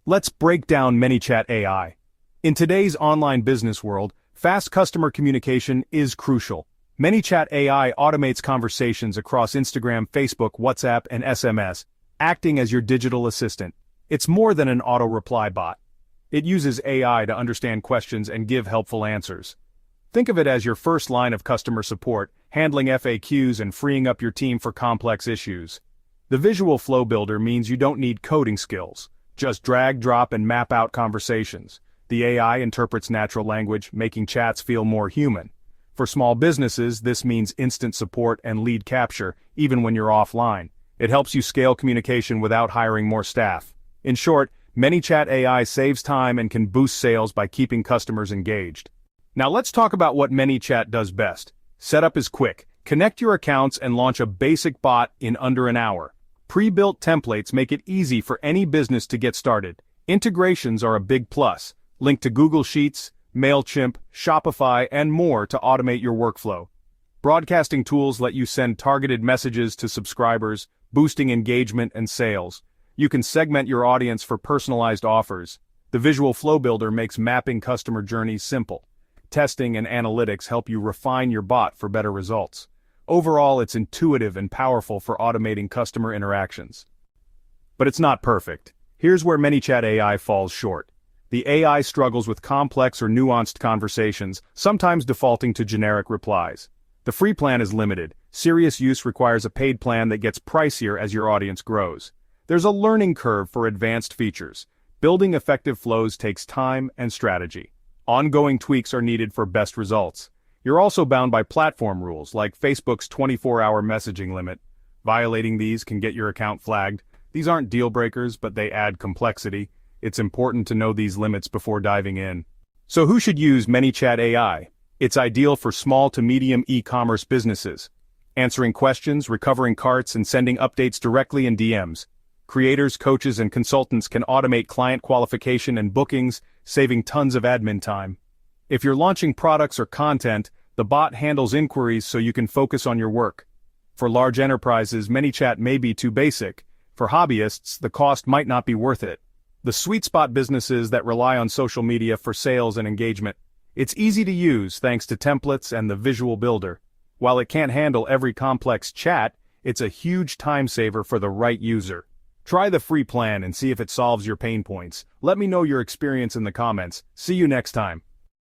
Let's break down ManyChat AI. In today's online business world, fast customer communication is crucial. ManyChat AI automates conversations across Instagram, Facebook, WhatsApp, and SMS, acting as your digital assistant. It's more than an auto-reply bot. It uses AI to understand questions and give helpful answers. Think of it as your first line of customer support, handling FAQs and freeing up your team for complex issues. The visual flow builder means you don't need coding skills. Just drag, drop, and map out conversations. The AI interprets natural language, making chats feel more human. For small businesses, this means instant support and lead capture, even when you're offline. It helps you scale communication without hiring more staff. In short, ManyChat AI saves time and can boost sales by keeping customers engaged. Now let's talk about what ManyChat does best. Setup is quick. Connect your accounts and launch a basic bot in under an hour. Pre-built templates make it easy for any business to get started. Integrations are a big plus. Link to Google Sheets, MailChimp, Shopify, and more to automate your workflow. Broadcasting tools let you send targeted messages to subscribers, boosting engagement and sales. You can segment your audience for personalized offers. The visual flow builder makes mapping customer journeys simple. Testing and analytics help you refine your bot for better results. Overall, it's intuitive and powerful for automating customer interactions. But it's not perfect. Here's where ManyChat AI falls short. The AI struggles with complex or nuanced conversations, sometimes defaulting to generic replies. The free plan is limited. Serious use requires a paid plan that gets pricier as your audience grows. There's a learning curve for advanced features. Building effective flows takes time and strategy. Ongoing tweaks are needed for best results. You're also bound by platform rules like Facebook's 24-hour messaging limit. Violating these can get your account flagged. These aren't deal breakers, but they add complexity. It's important to know these limits before diving in. So who should use ManyChat AI? It's ideal for small to medium e-commerce businesses. Answering questions, recovering carts, and sending updates directly in DMs. Creators, coaches, and consultants can automate client qualification and bookings, saving tons of admin time. If you're launching products or content, the bot handles inquiries so you can focus on your work. For large enterprises, ManyChat may be too basic. For hobbyists, the cost might not be worth it. The sweet spot businesses that rely on social media for sales and engagement. It's easy to use thanks to templates and the visual builder. While it can't handle every complex chat, it's a huge time saver for the right user. Try the free plan and see if it solves your pain points. Let me know your experience in the comments. See you next time.